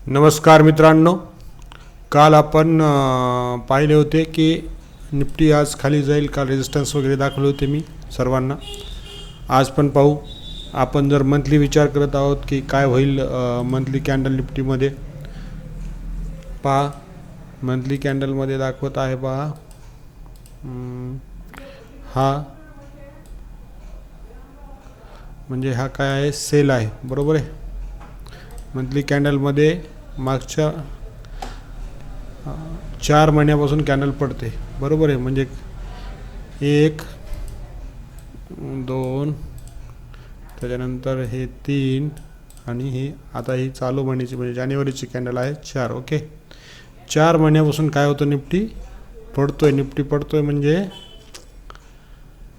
नमस्कार मित्रांनो, काल आपण पाहिले होते की निफ्टी आज खाली जाईल. काल रेजिस्टन्स वगैरे दाखवले होते मी सर्वांना. आज पण पाहू. आपण जर मंथली विचार करत आहोत की काय होईल मंथली कॅन्डल निफ्टीमध्ये, पहा मंथली कॅन्डलमध्ये दाखवत आहे. पहा हा म्हणजे हा काय आहे, सेल आहे, बरोबर आहे. मंथली कॅन्डलमध्ये मागच्या 4 महिन्यापासून कॅन्डल पडते, बरोबर आहे. म्हणजे 1 2 त्याच्यानंतर हे 3 आणि ही आता ही चालू महिन्याची म्हणजे जानेवारीची कॅन्डल आहे 4. ओके, 4 महिन्यापासून काय होतं, निफ्टी पडतोय म्हणजे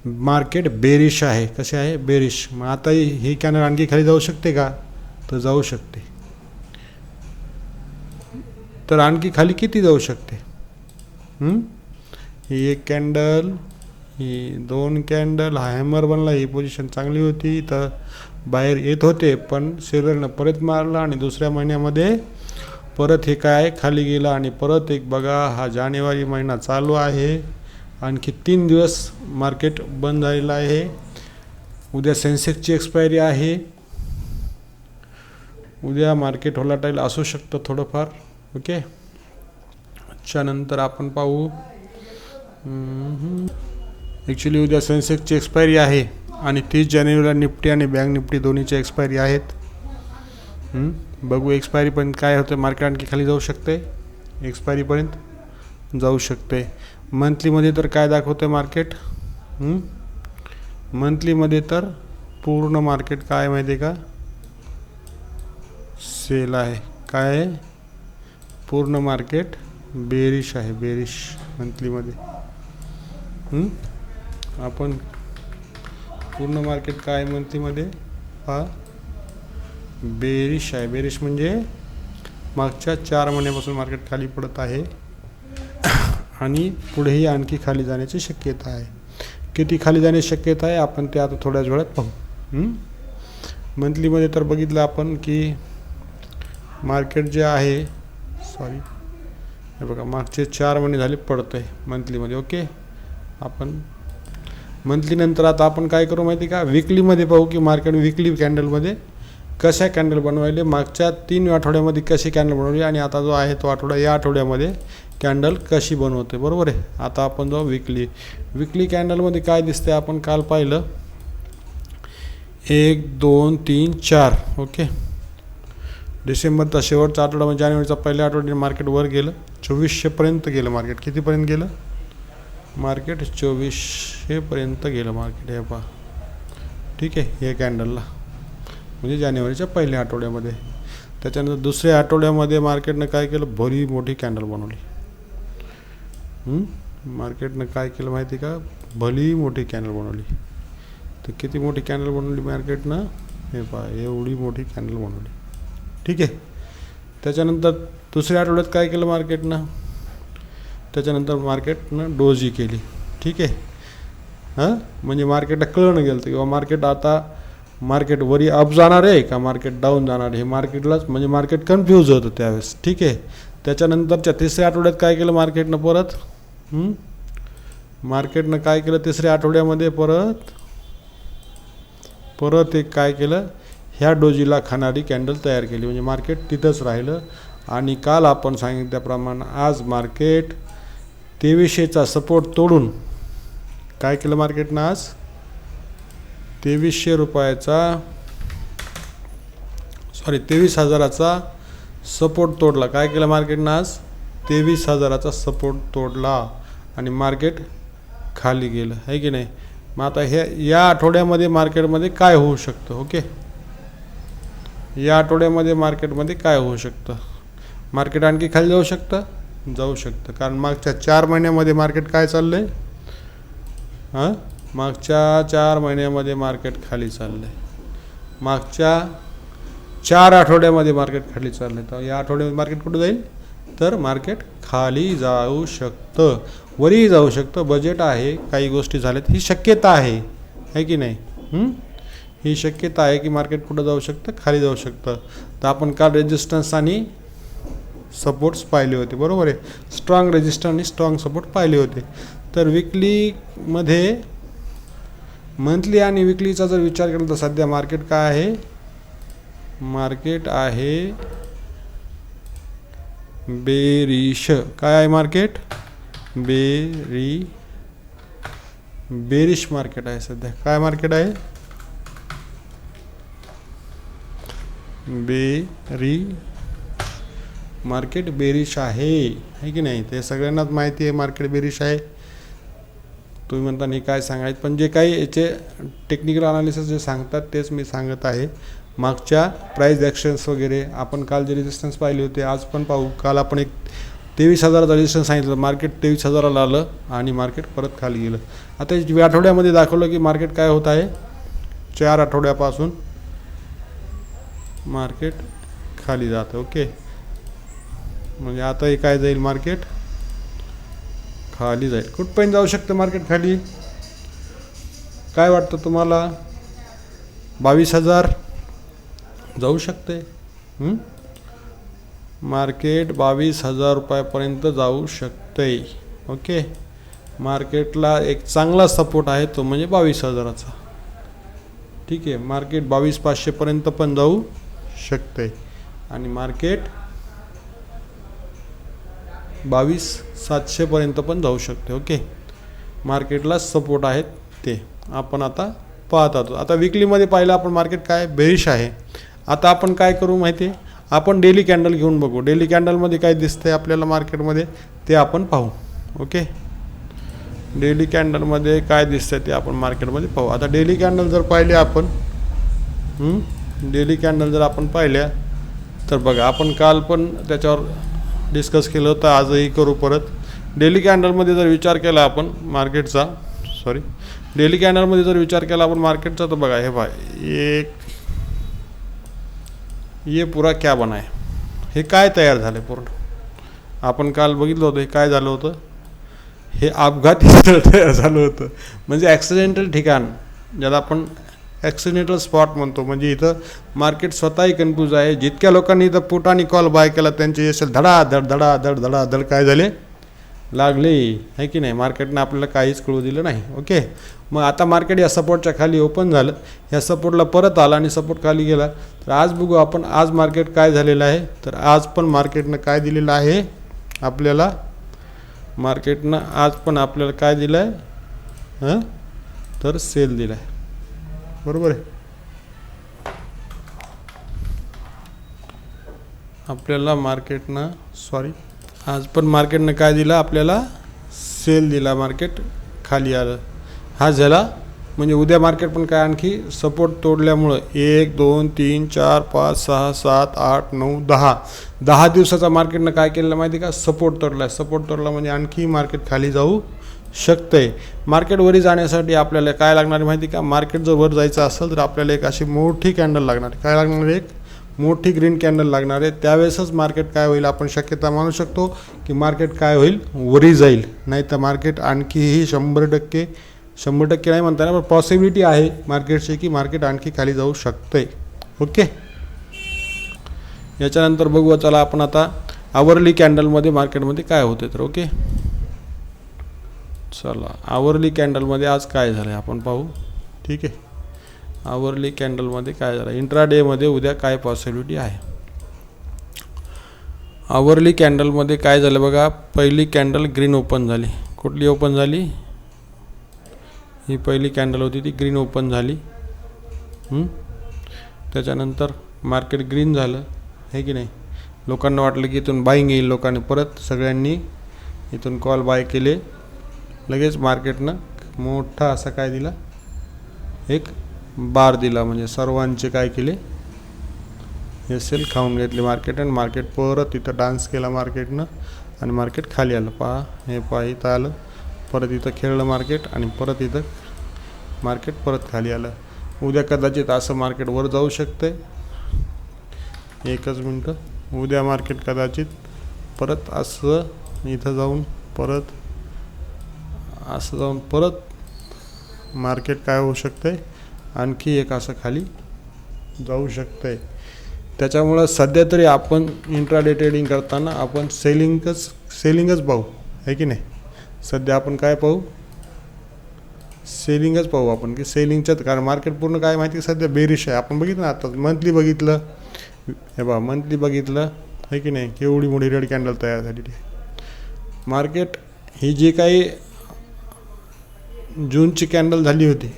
मार्केट बेरिश आहे. कसे आहे, बेरिश. मग आता ही कॅन्डल आणखी खाली जाऊ शकते का, तर जाऊ शकते. तर आणखी खाली किती जाऊ शकते? ही एक कॅन्डल, ही 2 कॅन्डल, हा हॅमर बनला. ही पोझिशन चांगली होती, तर बाहेर येत होते, पण सेलरनं परत मारला आणि दुसऱ्या महिन्यामध्ये परत हे काय खाली गेलं. आणि परत एक बघा, हा जानेवारी महिना चालू आहे, आणखी 3 दिवस मार्केट बंद झालेलं आहे. उद्या सेन्सेक्सची एक्सपायरी आहे. उद्या मार्केट व्होलाटाईल असू शकतं थोडंफार. ओके, त्याच्यानंतर आपण पाहू. ॲक्च्युली उद्या सेन्सेक्सची एक्सपायरी आहे आणि 30 जानेवारीला निफ्टी आणि बँक निफ्टी दोन्हीची एक्सपायरी आहेत. बघू एक्सपायरीपर्यंत काय होतं. मार्केट आणखी खाली जाऊ शकते, एक्सपायरीपर्यंत जाऊ शकते. मंथलीमध्ये तर काय दाखवतं मार्केट, मंथलीमध्ये तर पूर्ण मार्केट काय माहिती आहे का, सेल आहे. काय आहे, पूर्ण मार्केट बेरिश आहे, बेरिश मंथलीमध्ये. आपण पूर्ण मार्केट काय मंथलीमध्ये पहा, बेरिश आहे. बेरिश म्हणजे मागच्या 4 महिन्यापासून मार्केट खाली पडत आहे आणि पुढेही आणखी खाली जाण्याची शक्यता आहे. किती खाली जाण्याची शक्यता आहे आपण ते आता थोड्याच वेळात पाहू. मंथलीमध्ये तर बघितलं आपण की मार्केट जे आहे, सॉरी हे बघा, मागचे 4 महिने झाले पडतं आहे मंथलीमध्ये. ओके, आपण मंथली नंतर आता आपण काय करू माहिती का, विकलीमध्ये पाहू की मार्केट विकली कॅन्डलमध्ये कशा कॅन्डल बनवायले, मागच्या 3 आठवड्यामध्ये कशी कॅन्डल बनवली आणि आता जो आहे तो आठवडा, या आठवड्यामध्ये कॅन्डल कशी बनवते, बरोबर आहे. आता आपण जो विकली कॅन्डलमध्ये काय दिसते, आपण काल पाहिलं 1 2 3 4. ओके, डिसेंबरचा शेवटचा आठवडा म्हणजे जानेवारीचा पहिल्या आठवड्याने मार्केट वर गेलं, 2400 पर्यंत गेलं मार्केट. कितीपर्यंत गेलं मार्केट, 2400 पर्यंत गेलं मार्केट. हे पहा, ठीक आहे, हे कॅन्डलला म्हणजे जानेवारीच्या पहिल्या आठवड्यामध्ये. त्याच्यानंतर दुसऱ्या आठवड्यामध्ये मार्केटनं काय केलं, भली मोठी कॅन्डल बनवली. मार्केटनं काय केलं माहिती का, भली मोठी कॅन्डल बनवली. तर किती मोठी कॅन्डल बनवली मार्केटनं, हे पहा, एवढी मोठी कॅन्डल बनवली. ठीक आहे. त्याच्यानंतर दुसऱ्या आठवड्यात काय केलं मार्केटनं, त्याच्यानंतर मार्केटनं डोजी केली. ठीक आहे. म्हणजे मार्केटला कळणं गेलं किंवा मार्केट वरी अप जाणार आहे का मार्केट डाऊन जाणार आहे, हे मार्केटलाच म्हणजे मार्केट कन्फ्यूज होतं त्यावेळेस. ठीक आहे. त्याच्यानंतरच्या तिसऱ्या आठवड्यात काय केलं मार्केटनं, मार्केटनं काय केलं तिसऱ्या आठवड्यामध्ये परत एक काय केलं, ह्या डोजीला खाणारी कॅन्डल तयार केली. म्हणजे मार्केट तिथंच राहिलं. आणि काल आपण सांगितल्याप्रमाणे आज मार्केट 2300चा सपोर्ट तोडून काय केलं मार्केटनं, आज 23,000चा सपोर्ट तोडला. काय केलं मार्केटनं आज 23,000चा सपोर्ट तोडला आणि मार्केट खाली गेलं, आहे की नाही. मग आता या आठवड्यामध्ये मार्केटमध्ये काय होऊ शकतं. ओके, या आठवड्यामध्ये मार्केटमध्ये काय होऊ शकतं, मार्केट आणखी खाली जाऊ शकतं. कारण मागच्या 4 महिन्यामध्ये मार्केट काय चाललंय, मागच्या 4 महिन्यामध्ये मार्केट खाली चाललंय. मागच्या 4 आठवड्यामध्ये मार्केट खाली चाललंय. तर या आठवड्यामध्ये मार्केट कुठं जाईल, तर मार्केट खाली जाऊ शकतं, वरही जाऊ शकतं. बजेट आहे, काही गोष्टी झाल्यात, ही शक्यता आहे की नाही. ही शक्यता आहे की मार्केट कुठं जाऊ शकतं, खाली जाऊ शकतं. तर आपण काल रेजिस्टन्स आणि सपोर्ट्स पाहिले होते, बरोबर आहे. स्ट्रॉंग रेजिस्टर आणि स्ट्रॉंग सपोर्ट पाहिले होते. तर विकलीमध्ये मंथली आणि विकलीचा जर विचार केला तर सध्या मार्केट काय आहे, मार्केट आहे बेरिश. काय आहे मार्केट, बेरिश मार्केट आहे सध्या. काय मार्केट आहे, मार्केट बेरिश आहे की नाही. ते सगळ्यांनाच माहिती आहे मार्केट बेरिश आहे. तुम्ही म्हणता नाही काय सांगायचं, पण जे काही याचे टेक्निकल अनालिसिस जे सांगतात तेच मी सांगत आहे. मागच्या प्राइस ॲक्शन्स वगैरे आपण काल जे रेजिस्टन्स पाहिले होते आज पण पाहू. काल आपण एक 23,000चा रेजिस्टन्स सांगितलं, मार्केट 23,000ला आलं आणि मार्केट परत खाली गेलं. आता आठवड्यामध्ये दाखवलं की मार्केट काय होत आहे, 4 आठवड्यापासून मार्केट खाली जातं. ओके, म्हणजे आता हे काय जाईल, मार्केट खाली जाईल. कुठपर्यंत जाऊ शकतं मार्केट खाली, काय वाटतं तुम्हाला, 22,000 जाऊ शकते. मार्केट 22,000 रुपयापर्यंत जाऊ शकते. ओके, मार्केटला एक चांगला सपोर्ट आहे तो म्हणजे 22,000चा. ठीक आहे, मार्केट 22,500पर्यंत पण जाऊ शकते आणि मार्केट 22,700पर्यंत पण जाऊ शकते. ओके, मार्केटला सपोर्ट आहेत ते आपण आता पाहत आहोत. आता विकलीमध्ये पाहिलं आपण मार्केट काय बेरिश आहे. आता आपण काय करू माहिती आहे, आपण डेली कॅन्डल घेऊन बघू. डेली कॅन्डलमध्ये काय दिसतंय आपल्याला मार्केटमध्ये ते आपण पाहू. ओके, डेली कॅन्डलमध्ये काय दिसतंय ते आपण मार्केटमध्ये पाहू. आता डेली कॅन्डल जर पाहिले आपण, डेली कॅन्डल जर आपण पाहिल्या तर बघा, आपण काल पण त्याच्यावर डिस्कस केलं होतं, आजही करू परत. डेली कॅन्डलमध्ये जर विचार केला आपण मार्केटचा, डेली कॅन्डलमध्ये जर विचार केला आपण मार्केटचा, तर बघा हे ये पूरा क्या बना है, हे काय तयार झालं पूर्ण. आपण काल बघितलं होतं हे काय झालं होतं, हे अपघाती तयार झालं होतं. म्हणजे ॲक्सिडेंटल ठिकाण, ज्याला आपण ॲक्सिडेंटल स्पॉट म्हणतो. म्हणजे इथं मार्केट स्वतःही कन्फ्यूज आहे. जितक्या लोकांनी इथं पुट आणि कॉल बाय केला त्यांचे असेल धडाधड काय झाले, लागले आहे की नाही. मार्केटनं आपल्याला काहीच कळू दिलं नाही. ओके, मग आता मार्केट या सपोर्टच्या खाली ओपन झालं, या सपोर्टला परत आला आणि सपोर्ट खाली गेला. तर आज बघू आपण आज मार्केट काय झालेलं आहे. तर आज पण मार्केटनं काय दिलेलं आहे आपल्याला, मार्केटनं आज पण आपल्याला काय दिलं आहे, तर सेल दिला आहे, बरोबर आहे. आपल्याला मार्केटनं आज पण मार्केटनं काय दिलं आपल्याला, सेल दिला. मार्केट खाली आलं. हा झाला म्हणजे उद्या मार्केट पण काय आणखी सपोर्ट तोडल्यामुळं 1 2 3 4 5 6 7 8 9 10 दिवसाचा मार्केटनं काय केलेलं माहिती का, सपोर्ट तोडला. सपोर्ट तोडला म्हणजे आणखी मार्केट खाली जाऊ शकते. मार्केट वरी जाण्यासाठी आपल्याला काय लागणार आहे माहिती का, मार्केट जर वर जायचं असेल तर आपल्याला एक अशी मोठी कॅन्डल लागणार आहे. काय लागणार आहे, एक मोठी ग्रीन कॅन्डल लागणार आहे. त्यावेळेसच मार्केट काय होईल, आपण शक्यता मानू शकतो की मार्केट काय होईल, वरी जाईल. नाही तर मार्केट आणखीही 100% नाही म्हणता येणार, पण पॉसिबिलिटी आहे मार्केटची की मार्केट आणखी खाली जाऊ शकते. ओके, याच्यानंतर बघू चला आपण आता आवरली कॅन्डलमध्ये मार्केटमध्ये काय होते. तर ओके, चला आवरली कॅन्डलमध्ये आज काय झालं आपण पाहू. ठीक आहे, आवरली कॅन्डलमध्ये काय झालं, इंट्राडेमध्ये उद्या काय पॉसिबिलिटी आहे. आवरली कॅन्डलमध्ये काय झालं बघा, पहिली कॅन्डल ग्रीन ओपन झाली. कुठली ओपन झाली, ही पहिली कॅन्डल होती ती ग्रीन ओपन झाली. त्याच्यानंतर मार्केट ग्रीन झालं आहे की नाही. लोकांना वाटलं की इथून बाईंग येईल, लोकांनी परत सगळ्यांनी इथून कॉल बाय केले. लगेच मार्केटनं मोठा असा काय दिला, एक बार दिला. म्हणजे सर्वांचे काय केले, हे सेल खाऊन घेतले मार्केट. आणि मार्केट परत इथं डान्स केला मार्केटनं आणि मार्केट खाली आलं. पहा इथं आलं, परत इथं खेळलं मार्केट आणि परत इथं मार्केट परत खाली आलं. उद्या कदाचित असं मार्केट वर जाऊ शकते. एकच मिनटं, उद्या मार्केट कदाचित परत असं इथं जाऊन परत असं जाऊन परत मार्केट काय होऊ शकते, आणखी एक असं खाली जाऊ शकते. त्याच्यामुळं सध्या तरी आपण इंट्राडे ट्रेडिंग करताना आपण सेलिंगच पाहू, आहे की नाही. सध्या आपण काय पाहू, सेलिंगच पाहू आपण, की सेलिंगच्याच, कारण मार्केट पूर्ण काय माहिती सध्या बेरिश आहे. आपण बघितलं ना आता मंथली बघितलं, हे बघा मंथली बघितलं आहे की नाही, केवढी मोठी रेड कॅन्डल तयार झालेली आहे. मार्केट ही जी काही जूनची कॅन्डल झाली होती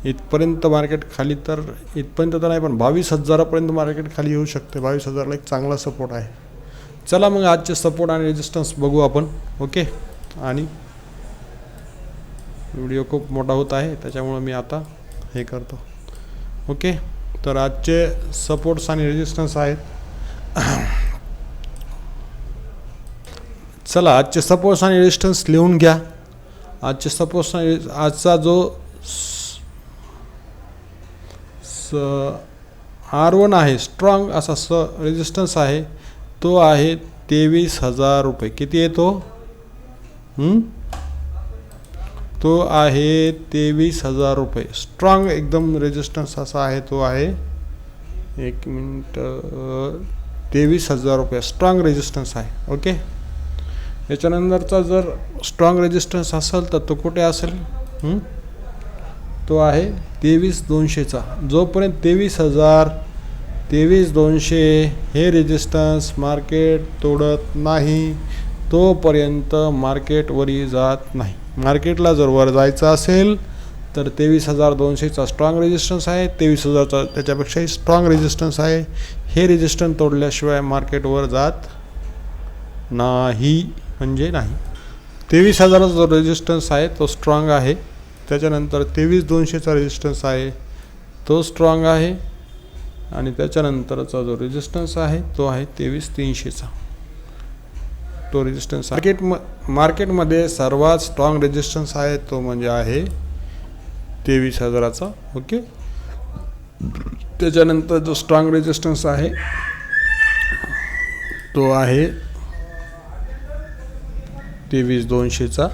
इथपर्यंत मार्केट खाली, तर इथपर्यंत तर नाही पण 22,000पर्यंत मार्केट खाली येऊ शकते. 22,000ला एक चांगला सपोर्ट आहे. चला मग आजचे सपोर्ट आणि रेजिस्टन्स बघू आपण. ओके, आणि व्हिडिओ खूप मोठा होत आहे त्याच्यामुळं मी आता हे करतो. ओके, तर आजचे सपोर्ट्स आणि रेजिस्टन्स आहेत. चला आजचे सपोर्ट्स आणि रेजिस्टन्स लिहून घ्या. आजचे सपोर्ट्स आणि आजचा जो R1 आहे स्ट्रॉंग असा रेजिस्टन्स आहे, तो आहे 23,000 रुपये. किती आहे तो? तो आहे 23,000 रुपये. स्ट्रॉंग एकदम रेजिस्टन्स असा आहे, तो आहे 1 मिनिट 23,000 रुपये स्ट्रॉंग रेजिस्टन्स आहे. ओके, याच्यानंतरचा जर स्ट्रॉंग रेजिस्टन्स असेल तर तो कुठे असेल? तो आहे 23,200चा. जोपर्यंत 23,200 हे रेजिस्टन्स मार्केट तोडत नाही तोपर्यंत मार्केट वरी जात नाही. मार्केटला जर वर जायचं असेल तर 23,200चा स्ट्रॉंग रेजिस्टन्स आहे, 23,000चा त्याच्यापेक्षाही स्ट्रॉंग रेजिस्टन्स आहे. हे रेजिस्टन्स तोडल्याशिवाय मार्केट वर जात नाही, म्हणजे नाही. 23,000चा जो रेजिस्टन्स आहे तो स्ट्रॉंग आहे. त्याच्यानंतर 23,200चा रेजिस्टन्स आहे तो स्ट्रॉंग आहे, आणि त्याच्यानंतरचा जो रेजिस्टन्स आहे तो आहे 23,300चा. तो रेजिस्टन्स मार्केटमध्ये सर्वात स्ट्रॉंग रेजिस्टन्स आहे तो म्हणजे आहे 23,000चा. ओके, त्याच्यानंतर जो स्ट्रॉंग रेजिस्टन्स आहे तो आहे 23,200चा.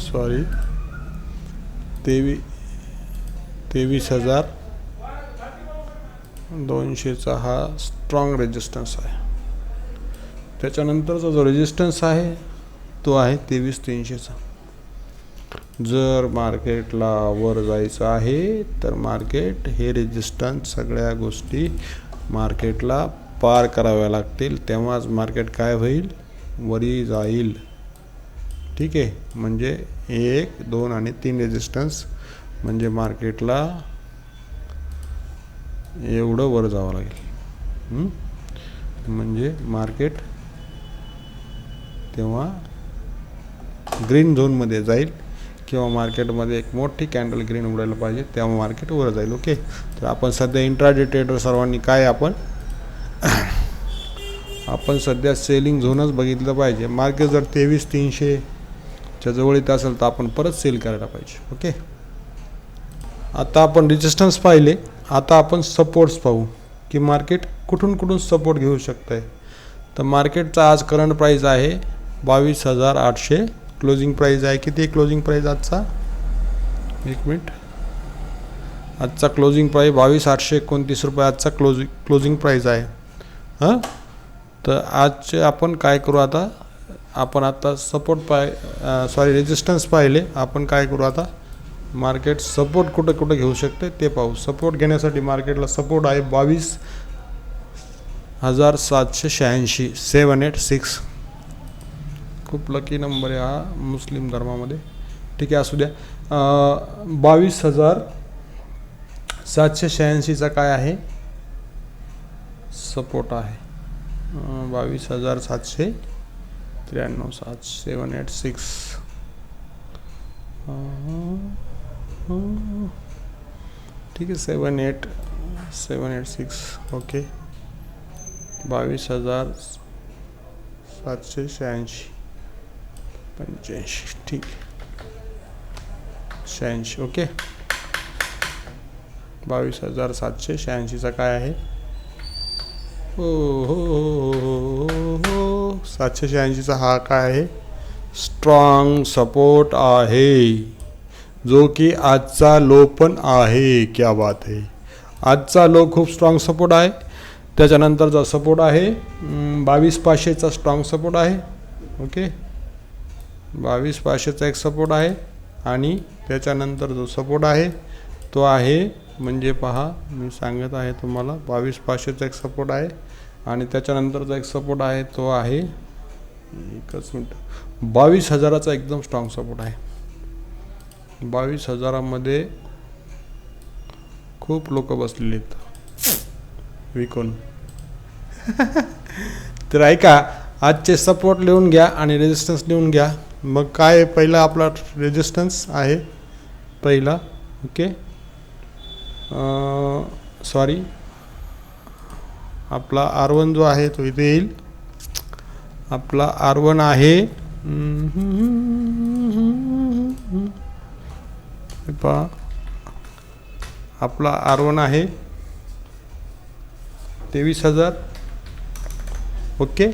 सॉरी, 23,200चा हा स्ट्रॉंग रेजिस्टन्स आहे. त्याच्यानंतरचा जो रेजिस्टन्स आहे तो आहे 23,300चा. जर मार्केटला वर जायचं आहे तर मार्केट हे रेजिस्टन्स सगळ्या गोष्टी मार्केटला पार कराव्या लागतील, तेव्हाच मार्केट काय होईल? वरी जाईल. ठीक आहे, म्हणजे 1, 2 आणि 3 रेजिस्टन्स म्हणजे मार्केटला एवढं वर जावं लागेल. म्हणजे मार्केट तेव्हा ग्रीन झोनमध्ये जाईल, किंवा मार्केटमध्ये एक मोठी कॅन्डल ग्रीन उडायला पाहिजे, तेव्हा मार्केट वर जाईल. ओके, तर आपण सध्या इंट्राडे ट्रेडर सर्वांनी काय आपण सध्या सेलिंग झोनच बघितलं पाहिजे. मार्केट जर 23,300च्या जवळ येत असेल तर आपण परत सेल करायला पाहिजे. ओके, आता आपण रेजिस्टन्स पाहिले, आता आपण सपोर्ट्स पाहू की मार्केट कुठून सपोर्ट घेऊ शकतं आहे. तर मार्केटचा आज करंट प्राईस आहे 22,800. क्लोजिंग प्राईस आहे किती? क्लोजिंग प्राईस आजचा 1 मिनिट, आजचा क्लोजिंग प्राईस 22,829 रुपये आजचा क्लोजिंग प्राईस आहे. तर आजचे आपण काय करू, आता आपण सपोर्ट रेजिस्टन्स पाहिले. आपण काय करू आता, मार्केट सपोर्ट कुठं घेऊ शकते ते पाहू. सपोर्ट घेण्यासाठी मार्केटला सपोर्ट आहे 22,786 786. खूप लकी नंबर आहे हा मुस्लिम धर्मामध्ये. ठीक आहे, असू द्या. 22,786चा काय आहे? सपोर्ट आहे 22,793 786. ठीक आहे, 786. ओके, 22,786 85. ठीक, 86. ओके, 22,786चा काय आहे? 786चा हा काय आहे? स्ट्रॉंग सपोर्ट आहे, जो की आजचा लो पण आहे. क्या बात आहे, आजचा लो खूप स्ट्रॉंग सपोर्ट आहे. त्याच्यानंतरचा सपोर्ट आहे 22,500चा स्ट्रॉंग सपोर्ट आहे. ओके, 22,500चा एक सपोर्ट आहे. आणि त्याच्यानंतर जो सपोर्ट आहे तो आहे म्हणजे पहा, मी सांगत आहे तुम्हाला 22,500चा एक सपोर्ट आहे. आणि त्याच्यानंतरचा एक सपोर्ट आहे तो आहे, एकच मिनट, 22,000चा एकदम स्ट्रॉंग सपोर्ट आहे. 22,000मध्ये खूप लोक बसलेले आहेत विकून. तर ऐका, आजचे सपोर्ट लिहून घ्या आणि रेजिस्टन्स लिहून घ्या. मग काय, पहिला आपला रेजिस्टन्स आहे पहिला. ओके, सॉरी, आपला R1 जो आहे तो इथे येईल. आपला R1 आहे पहा, आपला R1 आहे 23,000. ओके,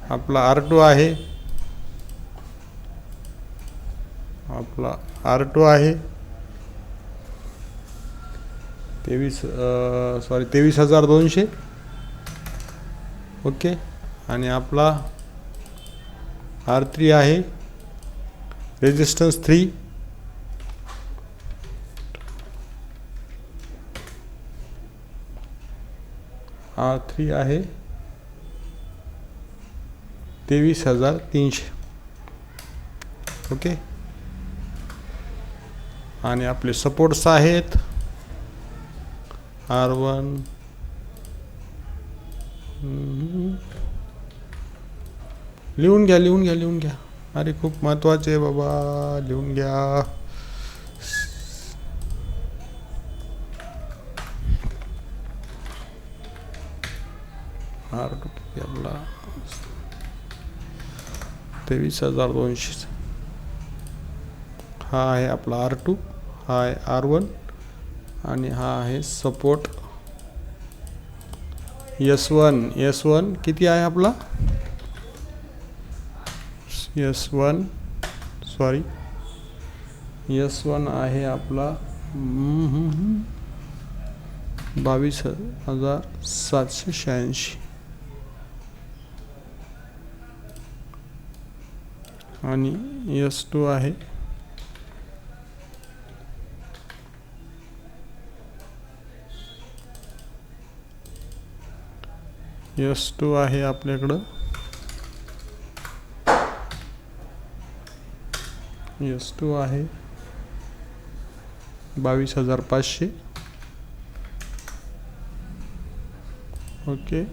आपला R2 आहे, आपला R2 आहे 23,200. ओके, आणि आपला R3 आहे रेजिस्टन्स 3. R3 आहे 23,300. ओके, आणि आपले सपोर्ट्स आहेत R1, लिहून घ्या, लिहून घ्या, लिहून घ्या. अरे खूप महत्त्वाचे आहे बाबा, लिहून घ्या. R2 आपला 23,200. हा आहे आपला R2, हा आहे R1 आणि हा आहे सपोर्ट S1 किती आहे आपला S1 आहे आपला 22,786. आणि S2 आहे आपल्याकडं S2 आहे 22,500. ओके,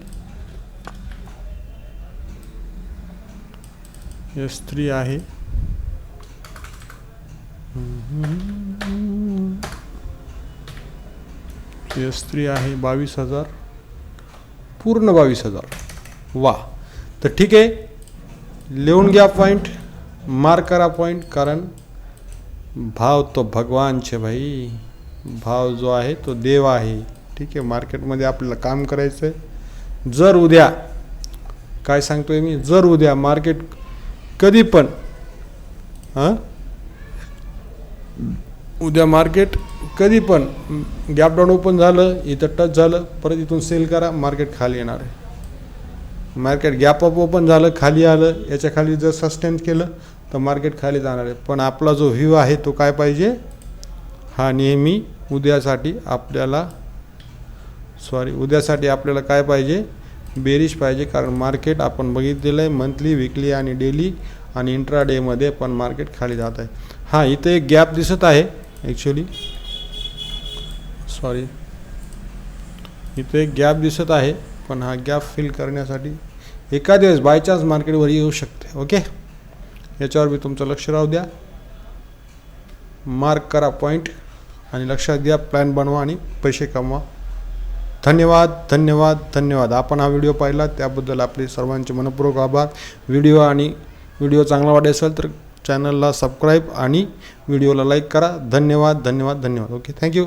S3 आहे S3 आहे 22,000, पूर्ण 22,000. वा, तर ठीक आहे, लिहून घ्या पॉइंट, मार्क करा पॉइंट. कारण भाव तो भगवान छे भाई, भाव जो आहे तो देव आहे. ठीक आहे, मार्केटमध्ये आपल्याला काम करायचं आहे. जर उद्या, काय सांगतोय मी, जर उद्या मार्केट कधी पण उद्या मार्केट कधी पण गॅप डाऊन ओपन झालं, इथं टच झालं, परत इथून सेल करा, मार्केट खाली येणार आहे. मार्केट गॅप अप ओपन झालं, खाली आलं, याच्या खाली जर सस्टेन केलं तर मार्केट खाली जाणार आहे. पण आपला जो व्ह्यू आहे तो काय पाहिजे, हा नेहमी उद्यासाठी आपल्याला काय पाहिजे, बेरिश पाहिजे. कारण मार्केट आपण बघितलेलं आहे मंथली, वीकली आणि डेली आणि इंट्राडेमध्ये पण मार्केट खाली जात आहे. हां, इथे एक गॅप दिसत आहे ॲक्च्युली, इथे एक गॅप दिसत आहे. पण हा गॅप फिल करण्यासाठी एका दिवस बाय चान्स मार्केटवर येऊ शकते. ओके, याच्यावर बी तुमचं लक्ष राहू द्या, मार्क करा पॉईंट आणि लक्षात घ्या, प्लॅन बनवा आणि पैसे कमवा. धन्यवाद. आपण हा व्हिडिओ पाहिला त्याबद्दल आपले सर्वांचे मनपूर्वक आभार. व्हिडिओ चांगला वाटत असेल तर चॅनलला सबस्क्राईब आणि व्हिडिओला लाईक करा. धन्यवाद. Okay, thank you.